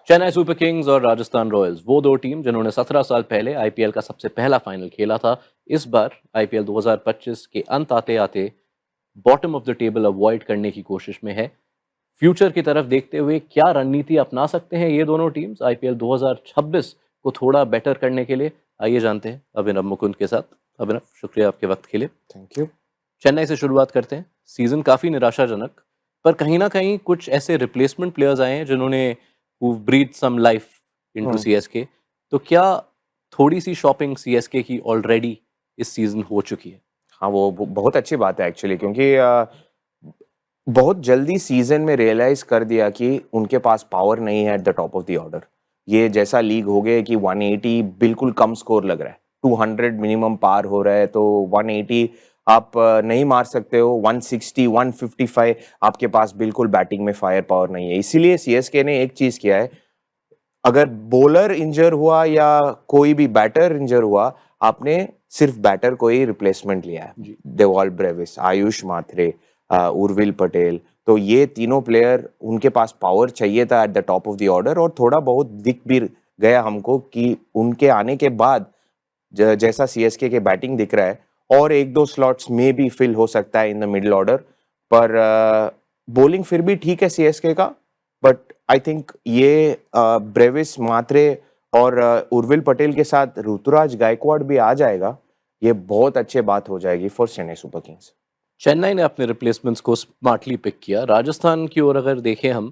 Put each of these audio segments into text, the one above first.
Chennai super Kings और Rajasthan Royals वो दो टीम जिन्होंने 17 साल पहले आईपीएल का सबसे पहला फाइनल खेला था। इस बार आईपीएल 2025 के अंत आते आते bottom of the table avoid करने की कोशिश में है। फ्यूचर की तरफ देखते हुए क्या रणनीति अपना सकते हैं ये दोनों टीम्स आईपीएल 2026 को थोड़ा बेटर करने के लिए, आइए जानते हैं अभिनव मुकुंद के साथ। अभिनव, शुक्रिया आपके वक्त के लिए। Thank you. चेन्नई से शुरुआत करते हैं। सीजन काफी निराशाजनक, पर कहीं ना कहीं कुछ ऐसे रिप्लेसमेंट प्लेयर्स आए हैं जिन्होंने breathe some life into CSK. तो क्या थोड़ी सी शॉपिंग सीएसके की ऑलरेडी इस सीजन हो चुकी है? हाँ, वो बहुत अच्छी बात है एक्चुअली, क्योंकि बहुत जल्दी सीजन में रियलाइज कर दिया कि उनके पास पावर नहीं है at the top of the order. ये जैसा लीग हो गया कि 180 बिल्कुल कम स्कोर लग रहा है, 200 मिनिमम पार हो रहा है, तो 180 आप नहीं मार सकते हो। 160 155 आपके पास बिल्कुल बैटिंग में फायर पावर नहीं है। इसीलिए सीएसके ने एक चीज किया है, अगर बॉलर इंजर हुआ या कोई भी बैटर इंजर हुआ, आपने सिर्फ बैटर को ही रिप्लेसमेंट लिया है। देवॉल ब्रेविस, आयुष माथरे, उर्विल पटेल, तो ये तीनों प्लेयर, उनके पास पावर चाहिए था at the top of the order, और थोड़ा बहुत दिख भी गया हमको कि उनके आने के बाद जैसा सीएसके के बैटिंग दिख रहा है, और एक दो स्लॉट्स में भी फिल हो सकता है इन द मिडिल ऑर्डर, पर बॉलिंग फिर भी ठीक है सीएसके का। बट आई थिंक ये ब्रेविस, मात्रे और उर्विल पटेल के साथ ऋतुराज गायकवाड़ भी आ जाएगा, ये बहुत अच्छी बात हो जाएगी for Chennai super Kings. Chennai ने अपने रिप्लेसमेंट्स को स्मार्टली पिक किया। राजस्थान की ओर अगर देखें हम,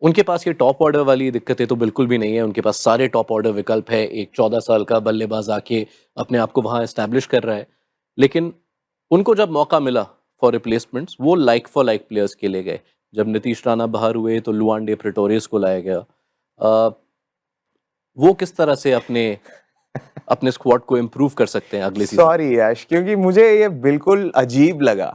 उनके पास ये टॉप ऑर्डर वाली दिक्कतें तो बिल्कुल भी नहीं है। उनके पास सारे टॉप ऑर्डर विकल्प है। एक 14 साल का बल्लेबाज आके अपने आप को वहां एस्टैब्लिश कर रहा है, लेकिन उनको जब मौका मिला फॉर रिप्लेसमेंट्स, वो लाइक फॉर लाइक प्लेयर्स के लिए गए। जब नीतीश राणा बाहर हुए तो लुआंडे प्रेटोरियस को लाया गया। वो किस तरह से अपने अपने स्क्वाड को इम्प्रूव कर सकते हैं अगले सीजन? सॉरी यश, क्योंकि मुझे ये बिल्कुल अजीब लगा,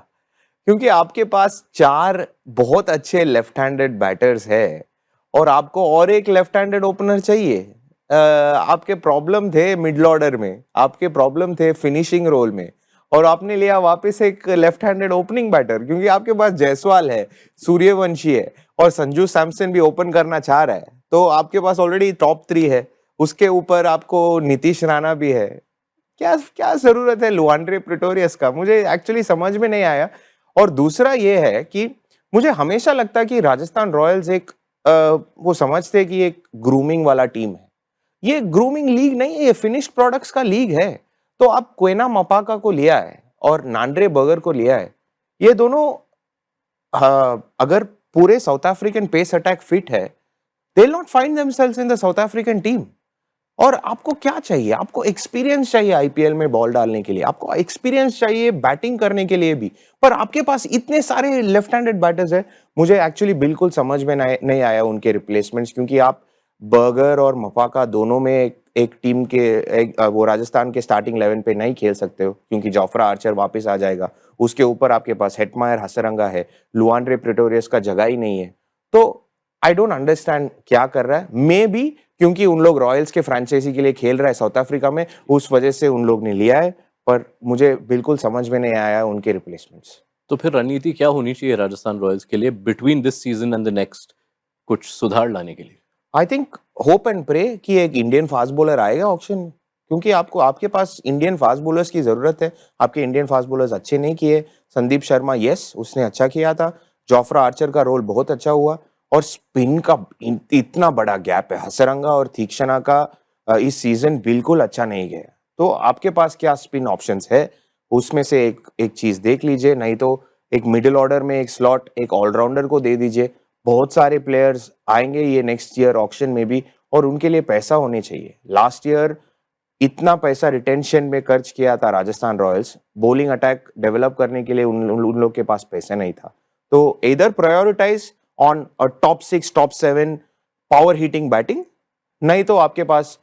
क्योंकि आपके पास चार बहुत अच्छे लेफ्ट हैंडेड बैटर्स है और आपको और एक लेफ्ट हैंडेड ओपनर चाहिए। आपके प्रॉब्लम थे मिडल ऑर्डर में, आपके प्रॉब्लम थे फिनिशिंग रोल में, और आपने लिया वापस एक लेफ्ट हैंडेड ओपनिंग बैटर, क्योंकि आपके पास जायसवाल है, सूर्यवंशी है, और संजू सैमसन भी ओपन करना चाह रहा है, तो आपके पास ऑलरेडी टॉप 3 है। उसके ऊपर आपको नीतीश राणा भी है। क्या क्या जरूरत है लुआंड्रे प्रेटोरियस का? मुझे एक्चुअली समझ में नहीं आया। और दूसरा ये है कि मुझे हमेशा लगता है कि राजस्थान रॉयल्स एक वो समझते हैं कि एक ग्रूमिंग वाला टीम है। ये ग्रूमिंग लीग नहीं है, ये फिनिश्ड प्रोडक्ट्स का लीग है। तो आप क्वेना मपाका को लिया है और नांड्रे बगर को लिया है, ये दोनों अगर पूरे South African pace attack fit है, they will not find themselves in the South African team. और आपको क्या चाहिए? आपको एक्सपीरियंस चाहिए आईपीएल में बॉल डालने के लिए, आपको एक्सपीरियंस चाहिए बैटिंग करने के लिए भी, पर आपके पास इतने सारे लेफ्ट हैंडेड बैटर्स है। मुझे एक्चुअली बिल्कुल समझ में नहीं आया उनके रिप्लेसमेंट्स, क्योंकि आप बर्गर और मपाका दोनों में एक टीम के वो राजस्थान के स्टार्टिंग 11 पे नहीं खेल सकते हो, क्योंकि जोफ्रा आर्चर वापस आ जाएगा। उसके ऊपर आपके पास हेटमायर हसरंगा है, लुआंड्रे प्रेटोरियस का जगह ही नहीं है। तो आई डोंट अंडरस्टैंड क्या कर रहा है। मे बी क्योंकि उन लोग रॉयल्स के फ्रेंचाइजी के लिए खेल रहा है साउथ अफ्रीका में, उस वजह से उन लोग ने लिया है, पर मुझे बिल्कुल समझ में नहीं आया उनके रिप्लेसमेंट्स। तो फिर रणनीति क्या होनी चाहिए राजस्थान रॉयल्स के लिए between this season and the next, कुछ सुधार लाने के लिए? I think hope and pray कि एक इंडियन फास्ट बॉलर आएगा ऑक्शन में, क्योंकि आपके पास इंडियन फास्ट बॉलर्स की जरूरत है। आपके इंडियन फास्ट बॉलर्स अच्छे नहीं किए। संदीप शर्मा, यस उसने अच्छा किया था। जोफ्रा आर्चर का रोल बहुत अच्छा हुआ, और स्पिन का इतना बड़ा गैप है हसरंगा और तीक्षणा का, इस सीजन बिल्कुल अच्छा नहीं गया। तो आपके पास क्या स्पिन ऑप्शंस है, उसमें से एक चीज देख लीजिए, नहीं तो एक मिडिल ऑर्डर में एक स्लॉट एक ऑलराउंडर को दे दीजिए। बहुत सारे प्लेयर्स आएंगे ये नेक्स्ट ईयर ऑक्शन में भी, और उनके लिए पैसा होने चाहिए। लास्ट ईयर इतना पैसा रिटेंशन में खर्च किया था Rajasthan Royals, bowling attack develop करने के लिए उन लोग के पास पैसा नहीं था। तो इधर prioritise on a top 6 top 7 power hitting batting, नहीं तो आपके पास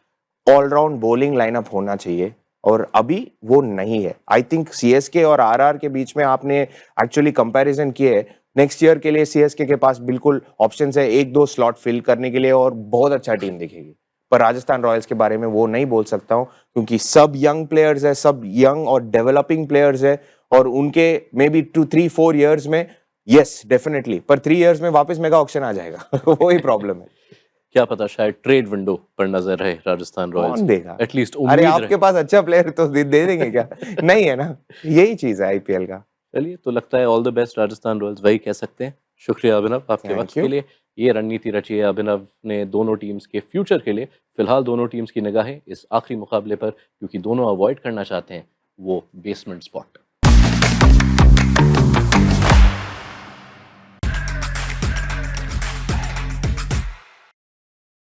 ऑलराउंड बॉलिंग लाइनअप होना चाहिए, और अभी वो नहीं है। आई थिंक सीएसके और आरआर के बीच में आपने एक्चुअली कंपैरिजन किए है। नेक्स्ट ईयर के लिए सीएसके के पास बिल्कुल ऑप्शंस है एक दो स्लॉट फिल करने के लिए, और बहुत अच्छा टीम दिखेगी। पर राजस्थान रॉयल्स के बारे में वो नहीं बोल सकता हूं, क्योंकि सब यंग प्लेयर्स है, सब यंग और डेवलपिंग प्लेयर्स है, और उनके मे बी 2 3 4 ईयर्स में, यस डेफिनेटली, पर 3 इयर्स में वापस मेगा ऑक्शन आ जाएगा। वही प्रॉब्लम है। क्या पता शायद ट्रेड विंडो पर नजर रहे राजस्थान रॉयल्स कौन देगा? एटलीस्ट अरे उम्मीद आपके रहे। पास अच्छा प्लेयर तो दे देंगे क्या? नहीं है ना, यही चीज है आईपीएल का। चलिए, तो लगता है all the best Rajasthan Royals, वही कह सकते हैं। शुक्रिया अभिनव आपके वक्त थैंक के यू। लिए। ये रणनीति रची है अभिनव ने दोनों टीम्स के फ्यूचर के लिए। फिलहाल दोनों टीम्स की निगाहें इस आखिरी मुकाबले पर, क्योंकि दोनों अवॉइड करना चाहते हैं वो बेसमेंट स्पॉट।